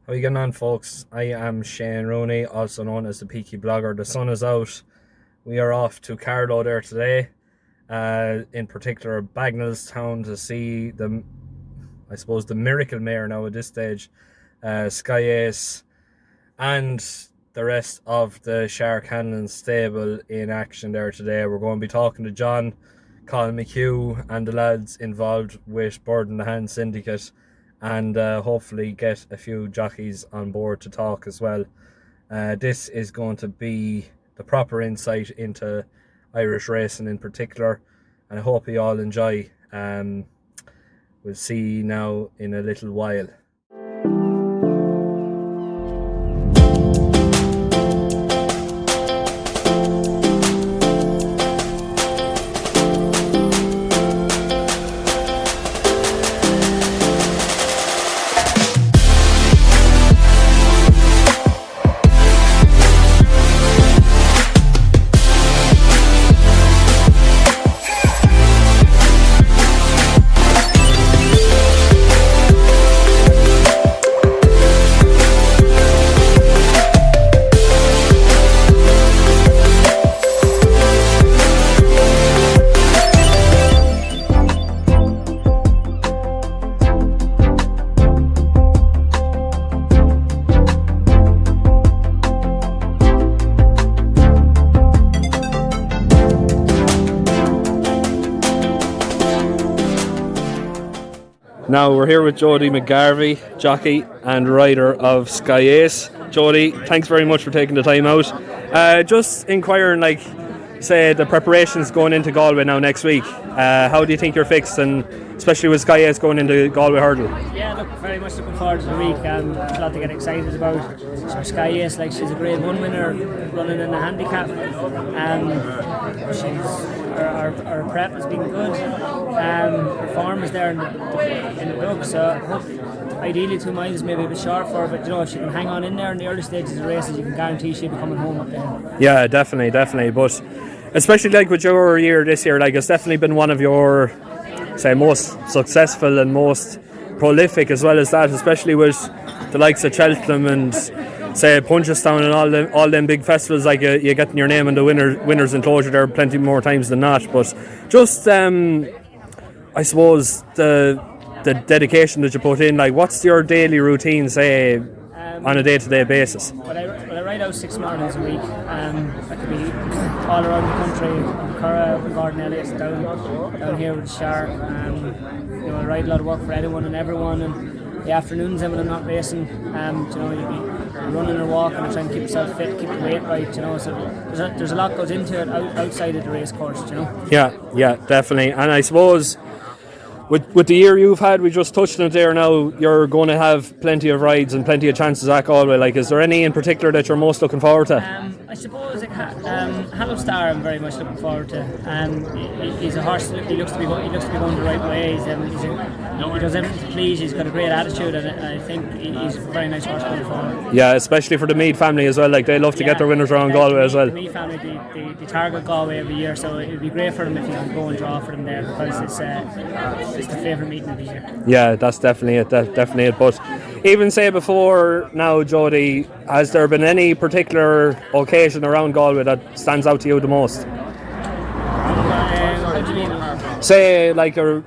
How are you getting on, folks? I am Shane Rooney, also known as the Peaky Blogger. The sun is out. We are off to Carlow there today, in particular Bagnallstown, to see the miracle mayor now at this stage, Sky Ace, and the rest of the Shark Hanlon stable in action there today. We're going to be talking to John, Colin McHugh, and the lads involved with Bird in the Hand Syndicate, and hopefully get a few jockeys on board to talk as well. This is going to be the proper insight into Irish racing in particular, and I hope you all enjoy. We'll see you now in a little while. Now we're here with Jody McGarvey, jockey and rider of Sky Ace. Jody, thanks very much for taking the time out. Just inquiring, say the preparations going into Galway now next week. How do you think you're fixed, and especially with Sky Ace going into Galway Hurdle? Yeah, look, very much looking forward to the week. There's a lot to get excited about. So Sky Ace, she's a Grade 1 winner running in the handicap. Her prep has been good. Her form is there in the book, so ideally 2 miles maybe a bit short for her, but if she can hang on in there in the early stages of races, you can guarantee she'll be coming home up there. Yeah, definitely. But especially with your year this year, it's definitely been one of your, say, most successful and most prolific, as well as that, especially with the likes of Cheltenham and, say, Punchestown and all them big festivals. You getting your name in the winners' enclosure there plenty more times than not. But just I suppose the dedication that you put in, what's your daily routine, say, on a day-to-day basis? Well, I ride out 6 mornings a week. I could be all around the country, Curra, Gordon Elliott, down here with the Shark. I ride a lot of work for anyone and everyone, and the afternoons when I'm not racing, you'd be running or walking and trying to keep yourself fit, keep the weight right, so there's a lot goes into it outside of the race course, Yeah, definitely. And I suppose with the year you've had, we just touched on it there now, you're going to have plenty of rides and plenty of chances at Galway. Is there any in particular that you're most looking forward to? I suppose Hanlon Star I'm very much looking forward to. He's a horse, he looks to be going the right way. He does everything to please, he's got a great attitude, and I think he's a very nice horse going forward. Yeah, especially for the Mead family as well, they love to get their winners around Galway as well. The Mead family, they target Galway every year, so it would be great for them if you can go and draw for them there, because it's the favourite meeting of the year. Yeah, that's definitely it. But even say before now, Jody, has there been any particular occasion around Galway that stands out to you the most? What do you mean? Say a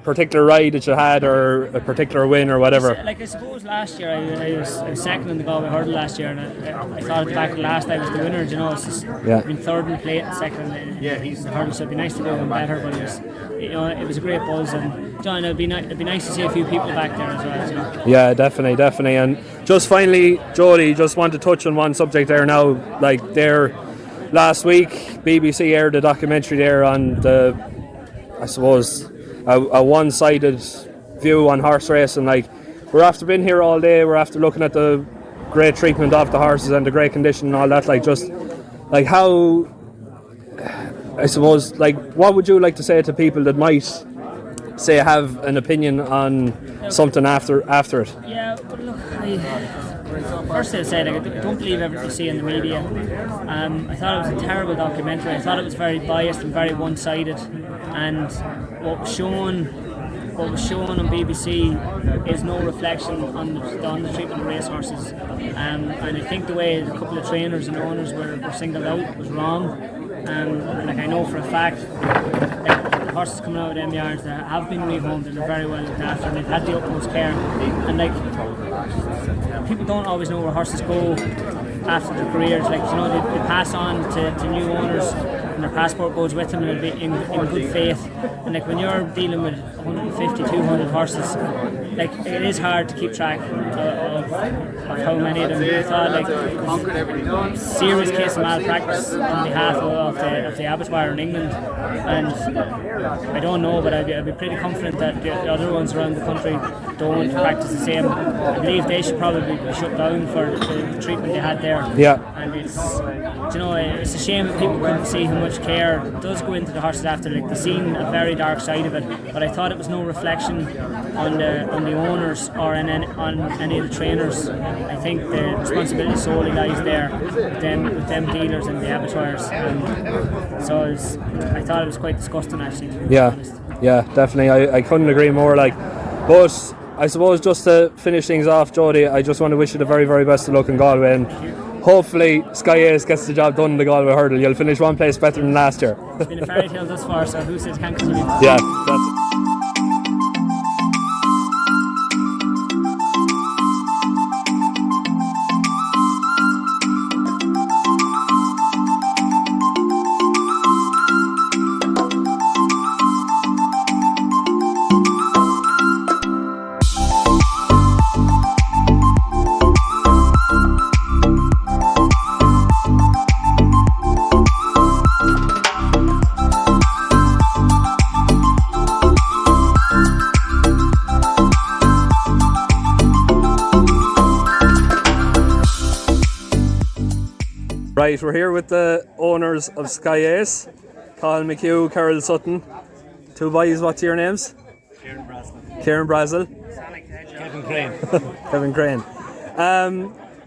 particular ride that you had, or a particular win, or whatever. I suppose last year I was second in the Galway Hurdle last year, and I thought at the back of the last I was the winner. I've been third in the plate and second in the hurdle, so it'd be nice to go and better. But it was a great buzz, and John, it'd be nice to see a few people back there as well. Yeah, definitely. And just finally, Jody, just want to touch on one subject there now. There last week, BBC aired a documentary there on I suppose, a one-sided view on horse racing. We're after being here all day, we're after looking at the great treatment of the horses and the great condition and all that. How, I suppose, what would you like to say to people that might, say, have an opinion on something after it? Yeah, but look, first I'll say, I don't believe everything you see in the media. I thought it was a terrible documentary. I thought it was very biased and very one-sided, and what was shown what was shown on BBC is no reflection on the treatment of racehorses. And I think the way a couple of trainers and owners were singled out was wrong. Like I know for a fact, the horses coming out of them yards that have been rehomed and they're very well looked after and they've had the utmost care. And like people don't always know where horses go after their careers. Like they pass on to new owners and their passport goes with them and it'll be in good faith. And like when you're dealing with 150, 200 horses, like it is hard to keep track of how many of them. I thought like serious case of malpractice on behalf of the abattoir in England, and I don't know, but I'd be pretty confident that the other ones around the country don't practice the same. I believe they should probably be shut down for the treatment they had there. Yeah. And it's a shame that people couldn't see how much care does go into the horses after. Like, they've seen a very dark side of it, but I thought it was no reflection on the owners or on any of the trainers. I think the responsibility solely lies there with them dealers and the abattoirs. And so I thought it was quite disgusting, actually. Yeah, definitely. I couldn't agree more. But I suppose just to finish things off, Jody, I just want to wish you the very, very best of luck in Galway, and hopefully Sky Ace gets the job done in the Galway hurdle. You'll finish one place better than last year. It's been a fairy tale thus far, so who says can't continue? Yeah, that's it. Right, we're here with the owners of Sky Ace, Colin McHugh, Carol Sutton. Two boys, what's your names? Kieran Brazel. Kevin Crane. Kevin Crane.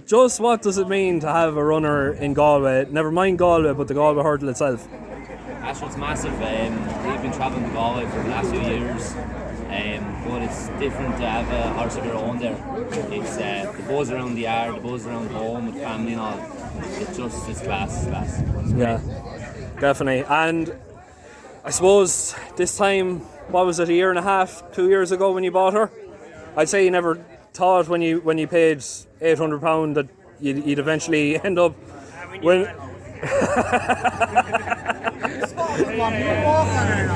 Just what does it mean to have a runner in Galway? Never mind Galway, but the Galway hurdle itself. Actually, it's massive. We've been travelling to Galway for the last few years. But it's different to have a horse of your own there. It's the buzz around the yard, the buzz around home with family and all. It's class. Yeah, definitely. And I suppose this time, what was it, a year and a half, 2 years ago when you bought her? I'd say you never thought when you paid £800 that you'd eventually end up when.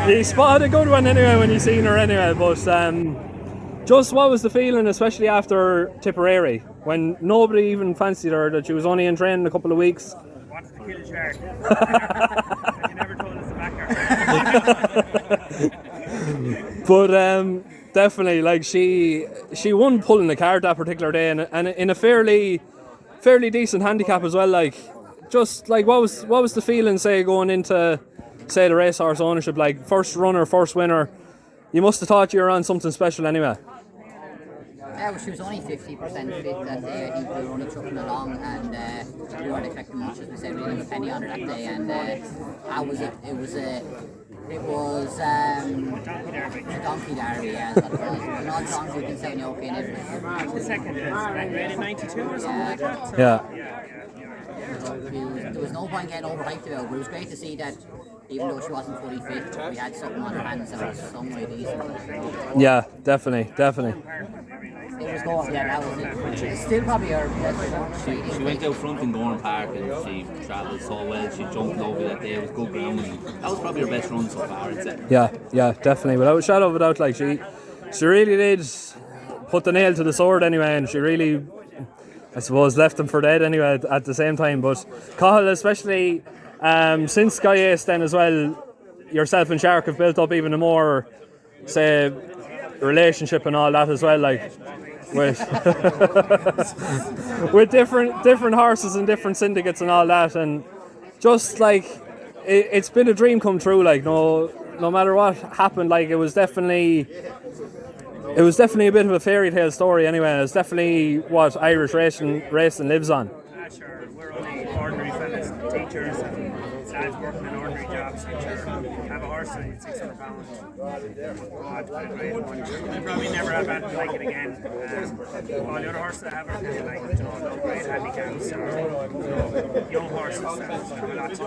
You spotted a good one anyway when you seen her anyway, but just what was the feeling, especially after Tipperary, when nobody even fancied her, that she was only in training a couple of weeks? Wanted to kill a shark. You never told us to back her. But definitely, like she won pulling the card that particular day, and in a fairly decent handicap as well. Like, just like what was the feeling, say, going into, say, the racehorse ownership? Like, first runner, first winner, you must have thought you were on something special anyway. Yeah, well, she was only 50% fit that day. I think we were only trucking along, and we weren't expecting much. As we said, we didn't have a penny on her that day, and how was it? It was a donkey derby, yeah, that's what it was. Not donkey, we can say Jockey and everything. The second is ran in 92 or something like that. So, Yeah. There was no point getting overhyped about it, but it was great to see that even though she wasn't fully fit, we had something on her hands that was some way decent. Yeah, definitely. It was going, yeah, that was it. It's still probably her best run. She went out front in Gorham Park and she travelled so well. She jumped over that day. It was good ground. That was probably her best run so far, I'd say. Yeah, definitely. Without a shadow of a doubt, like she really did put the nail to the sword anyway, and she really, I suppose, left them for dead anyway at the same time. But Cahill, especially since Sky Ace then as well, yourself and Shark have built up even a more, say, relationship and all that as well, like with with different horses and different syndicates and all that, and just like it's been a dream come true. Like no matter what happened, like it was definitely a bit of a fairy tale story anyway. It's definitely what Irish racing lives on. Sure, we're only ordinary fellas, teachers and lads working in ordinary jobs and have a horse and it's 600 pounds. God, what a great one. We'll probably never have anything like it again. All the other horses that have are kind of like, you know, no great handicaps or, you know, young horses that have a lot to do.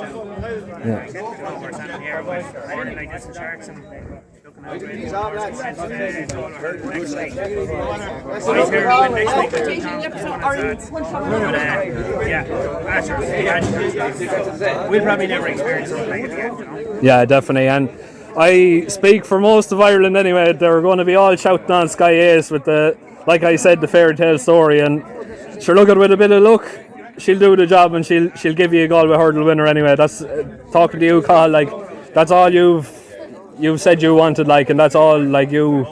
Get to know we're standing here with riding like this in Sharks and looking at great horses. It's all heard next week. Boys here win next week. We'll probably never experience something like it again, you know? Yeah, definitely. And I speak for most of Ireland anyway. They're going to be all shouting on Sky Ace with the, like I said, the fairy tale story. And sure, look at with a bit of luck, she'll do the job and she'll give you a Galway hurdle winner anyway. That's talking to you, Carl. Like that's all you've said you wanted, like, and that's all like you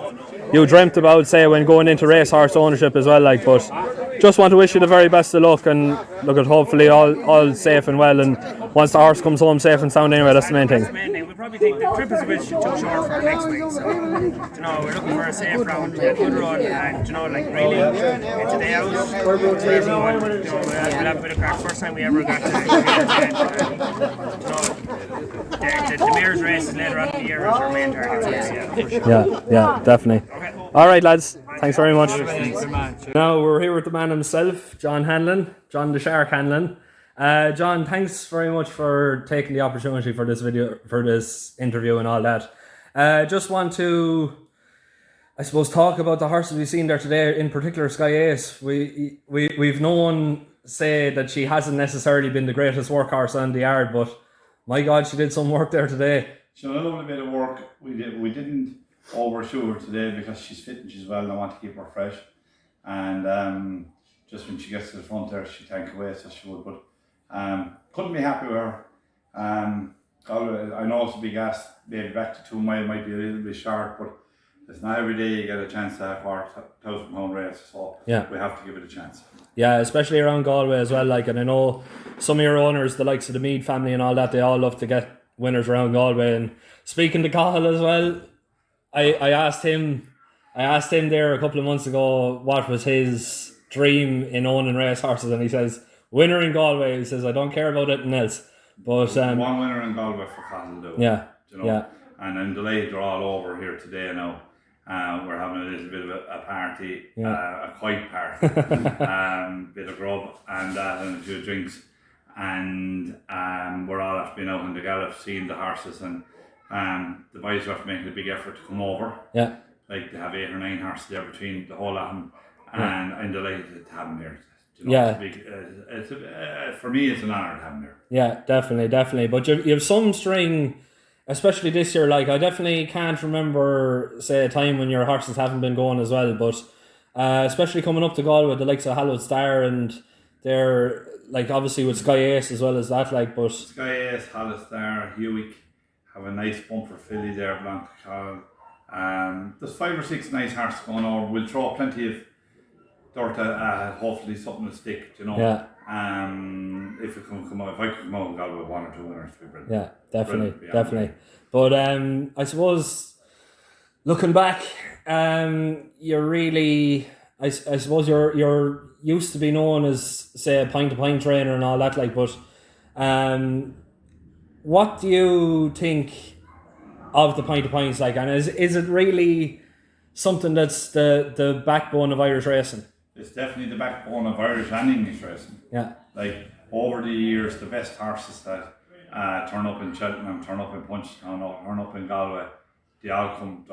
dreamt about, say, when going into racehorse ownership as well. Like, but just want to wish you the very best of luck and look at hopefully all safe and well. And once the horse comes home safe and sound anyway, that's the main thing. We probably think the trip is a bit too short for next week, so you know we're looking for a safe round, a good run, and you know like really it's a day out for everyone. You know, we'll have a bit of crack. First time we ever got to the Mayor's race is later on in the year is our main target. Yeah, definitely. Okay. All right, lads. Thanks very much. Thanks very much. Now we're here with the man himself, John Hanlon, John the Shark Hanlon. John, thanks very much for taking the opportunity for this video, for this interview and all that. Just want to, I suppose, talk about the horses we've seen there today, in particular Sky Ace. We've known, say, that she hasn't necessarily been the greatest workhorse on the yard, but my God, she did some work there today. She did a lovely bit of work. We didn't overshoot her today because she's fit and she's well and I want to keep her fresh. And just when she gets to the front there, she tank away, so she would. But couldn't be happy with her. I know it's a big ask, maybe back to 2 mile might be a little bit short, but it's not every day you get a chance to have our 1,000 pound race, so yeah, we have to give it a chance. Yeah, especially around Galway as well. Like, and I know some of your owners, the likes of the Mead family and all that, they all love to get winners around Galway. And speaking to Cahill as well, I asked him there a couple of months ago what was his dream in owning race horses, and he says winner in Galway. He says I don't care about anything else. But one winner in Galway for Cahill do. Yeah, you know? Yeah. And I'm delighted they're all over here today now. We're having a little bit of a party, a quiet party, bit of grub and a few drinks, and we're all after being out in the gallop, seeing the horses, and the boys have making a big effort to come over. Yeah, like they have 8 or 9 horses there between the whole of them, and I'm delighted to have them here. You know, yeah, for me, it's an honour to have them here. Yeah, definitely. But you have some string. Especially this year, like I definitely can't remember, say, a time when your horses haven't been going as well. But especially coming up to Galway, the likes of Hallowed Star, and they're like obviously with Sky Ace as well as that. Like, but Sky Ace, Hallowed Star, Hewick have a nice bumper filly there, Blanca Carl. There's 5 or 6 nice horses going over. We'll throw plenty of dirt. Hopefully something will stick. You know. Yeah. If I could come out and Galway with 1 or 2 winners, it'd be brilliant. Yeah, definitely. Brilliant. But I suppose looking back, you're really, I suppose you're used to be known as, say, a point-to-point trainer and all that. Like, but what do you think of the point-to-points? Like, and is it really something that's the backbone of Irish racing? It's definitely the backbone of Irish and English racing. Yeah. Like over the years, the best horses that turn up in Cheltenham, turn up in Punchestown, turn up in Galway, they all come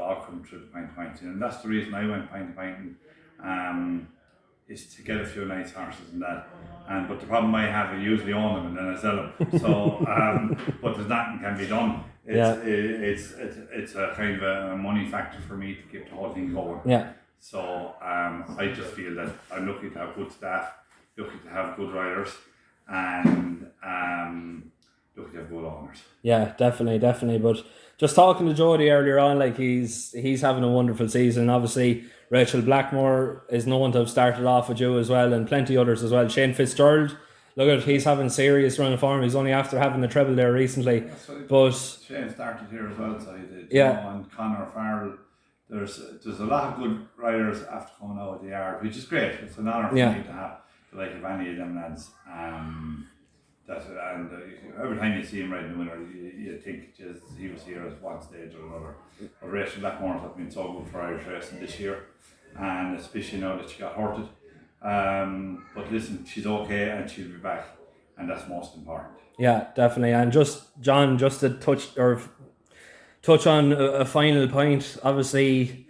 through the point, and that's the reason I went point, is to get a few nice horses and that. But the problem I have, I usually own them and then I sell them. So, but there's nothing can be done. It's a kind of a money factor for me to keep the whole thing going. Yeah. So I just feel that I'm lucky to have good staff, lucky to have good riders, and lucky to have good owners. Yeah, definitely. But just talking to Jody earlier on, like he's having a wonderful season. Obviously, Rachel Blackmore is known to have started off with you as well, and plenty others as well. Shane Fitzgerald, look at, he's having serious run of form. He's only after having the treble there recently. But Shane started here as well, so he did. Yeah. You know, and Conor Farrell. There's a lot of good riders after coming out of the yard, which is great. It's an honour for me to have the like of any of them lads. and every time you see him riding the winner, you think just he was here at one stage or another. But Rachel Blackmore has been so good for Irish racing this year, and especially now that she got hurted. But listen, she's okay and she'll be back, and that's most important. Yeah, definitely. And just John, just to touch on a final point. Obviously,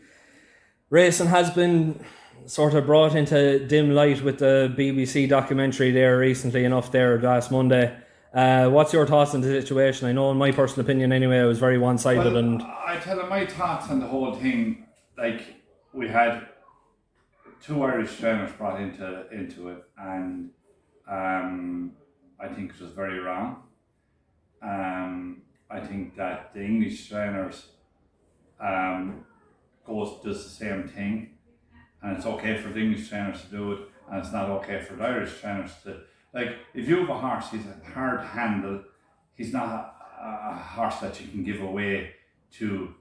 racing has been sort of brought into dim light with the BBC documentary there recently enough there last Monday. What's your thoughts on the situation? I know, in my personal opinion anyway, it was very one-sided. Well, and I tell you my thoughts on the whole thing. Like, we had 2 Irish trainers brought into it, and I think it was very wrong. I think that the English trainers does the same thing, and it's okay for the English trainers to do it, and it's not okay for the Irish trainers to. Like, if you have a horse, he's a hard handle. He's not a horse that you can give away to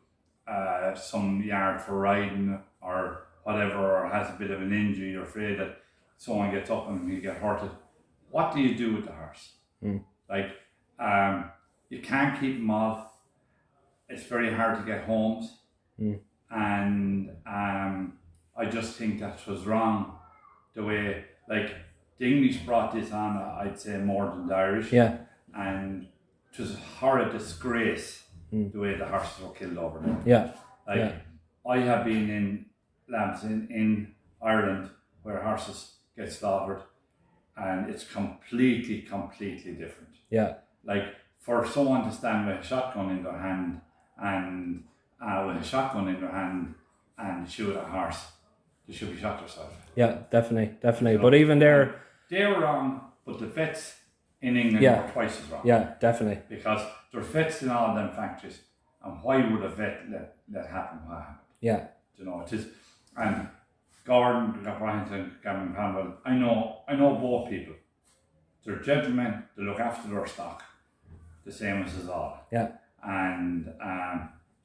some yard for riding or whatever, or has a bit of an injury. You're afraid that someone gets up and he'll get hurted. What do you do with the horse? Like, you can't keep him off. It's very hard to get homes, and I just think that was wrong. The way, like, the English brought this on, I'd say, more than the Irish. Yeah. And it was a horrid disgrace the way the horses were killed over there. Yeah. Like, Yeah. I have been in labs in Ireland where horses get slaughtered, and it's completely different. Yeah. Like, for someone to stand with a shotgun in their hand and shoot a horse, they should be shot themselves. Yeah, definitely. You know, But even there, they were wrong, but the vets in England Yeah. were twice as wrong. yeah, definitely. Because there's vets in all of them factories, and why would a vet let happen what happened? Yeah. You know, it is. And Gordon, Bryant, Gavin Campbell, I know both people. They're gentlemen, they look after their stock, the same as us all. Yeah. And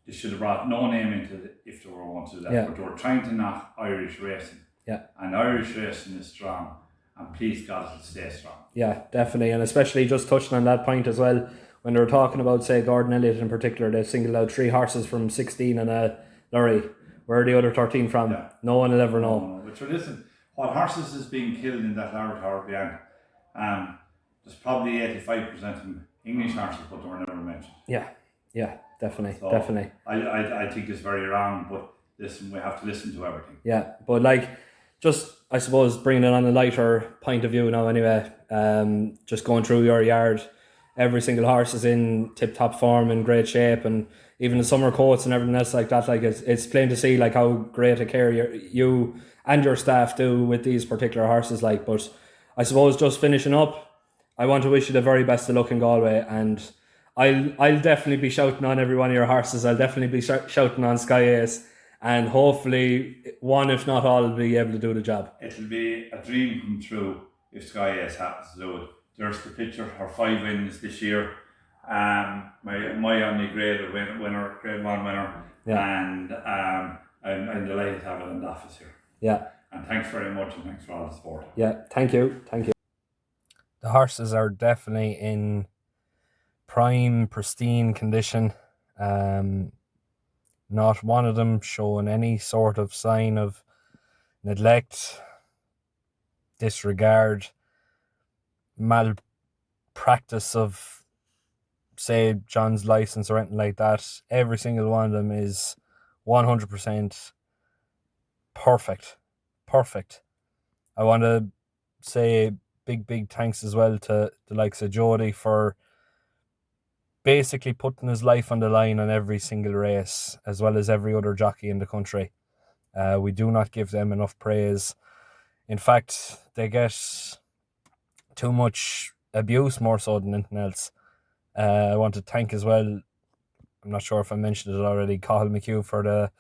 they should have brought no name into it if they were going to do that. Yeah. But they were trying to knock Irish racing. Yeah. And Irish racing is strong, and please God, it'll stay strong. Yeah, definitely. And especially just touching on that point as well, when they were talking about, say, Gordon Elliott in particular, they singled out 3 horses from 16 and a lorry. Where are the other 13 from? Yeah. No one will ever know. No. But listen, what horses is being killed in that laboratory beyond, there's probably 85% of them English horses, but they were never mentioned. Yeah, definitely, So definitely. I think it's very wrong, but listen, we have to listen to everything. Yeah, but like, just, I suppose, bringing it on a lighter point of view now anyway, just going through your yard, every single horse is in tip-top form, in great shape, and even the summer coats and everything else like that, like, it's plain to see like how great a care you and your staff do with these particular horses. Like, but I suppose just finishing up, I want to wish you the very best of luck in Galway, and I'll definitely be shouting on every one of your horses. I'll definitely be shouting on Sky Ace, and hopefully one, if not all, will be able to do the job. It'll be a dream come true if Sky Ace happens to do it. There's the picture, her 5 wins this year. My only grade 1 winner. Yeah. And I'm delighted to have it in the office here. Yeah. And thanks very much, and thanks for all the support. Yeah, thank you. The horses are definitely in prime, pristine condition. Not one of them showing any sort of sign of neglect, disregard, malpractice of, say, John's license or anything like that. Every single one of them is 100% perfect. I want to say big thanks as well to the likes of Jody for basically putting his life on the line on every single race, as well as every other jockey in the country. We do not give them enough praise. In fact, they get too much abuse more so than anything else. I want to thank as well, I'm not sure if I mentioned it already, Cathal McHugh for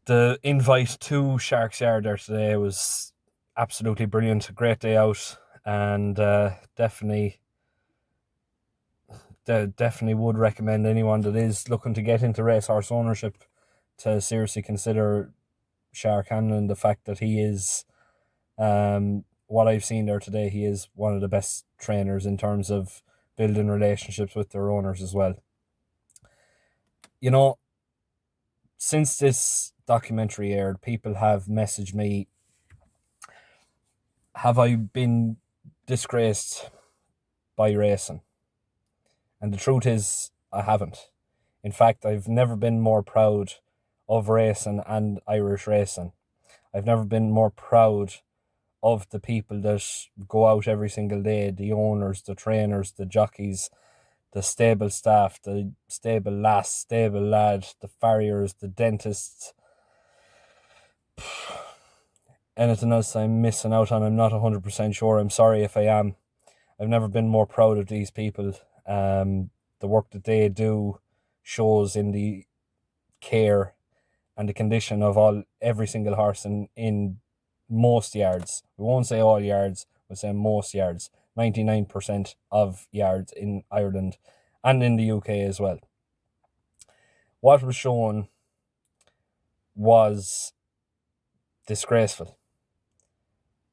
the invite to Sharks Yard there today. It was absolutely brilliant, a great day out, and definitely would recommend anyone that is looking to get into racehorse ownership to seriously consider Shark Hanlon. The fact that he is what I've seen there today, he is one of the best trainers in terms of building relationships with their owners as well. You know, since this documentary aired, people have messaged me, have I been disgraced by racing? And the truth is, I haven't. In fact, I've never been more proud of racing and Irish racing. I've never been more proud of the people that go out every single day, the owners, the trainers, the jockeys, the stable staff, the stable lass, stable lad, the farriers, the dentists. Anything else I'm missing out on, I'm not 100% sure. I'm sorry if I am. I've never been more proud of these people. The work that they do shows in the care and the condition of every single horse in most yards. We won't say all yards, we'll say most yards. 99% of yards in Ireland and in the UK as well. What was shown was disgraceful.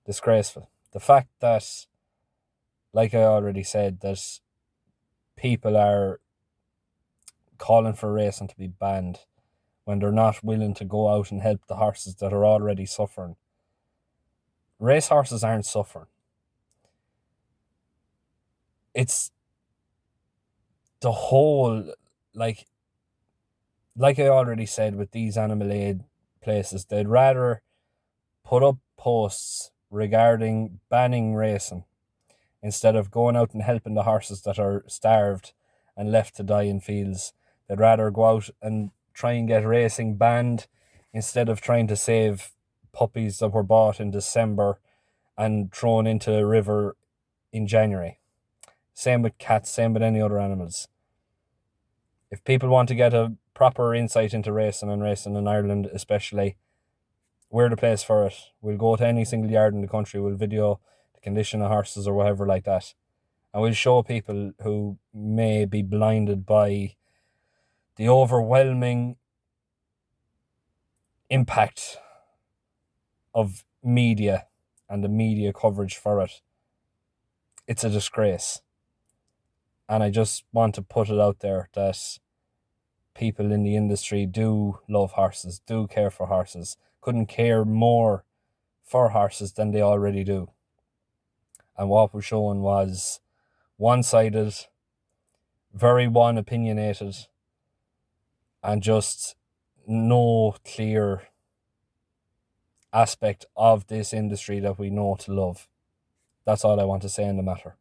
Disgraceful. The fact that, like I already said, that people are calling for racing to be banned when they're not willing to go out and help the horses that are already suffering. Race horses aren't suffering. It's the whole, like I already said, with these animal aid places, they'd rather put up posts regarding banning racing instead of going out and helping the horses that are starved and left to die in fields. They'd rather go out and try and get racing banned instead of trying to save puppies that were bought in December and thrown into a river in January. Same with cats, same with any other animals. If people want to get a proper insight into racing and racing in Ireland especially, we're the place for it. We'll go to any single yard in the country, we'll video the condition of horses or whatever like that. And we'll show people who may be blinded by the overwhelming impact of media and the media coverage for it. It's a disgrace. And I just want to put it out there that people in the industry do love horses, do care for horses, couldn't care more for horses than they already do. And what was shown was one-sided, very one-opinionated, and just no clear aspect of this industry that we know to love. That's all I want to say in the matter.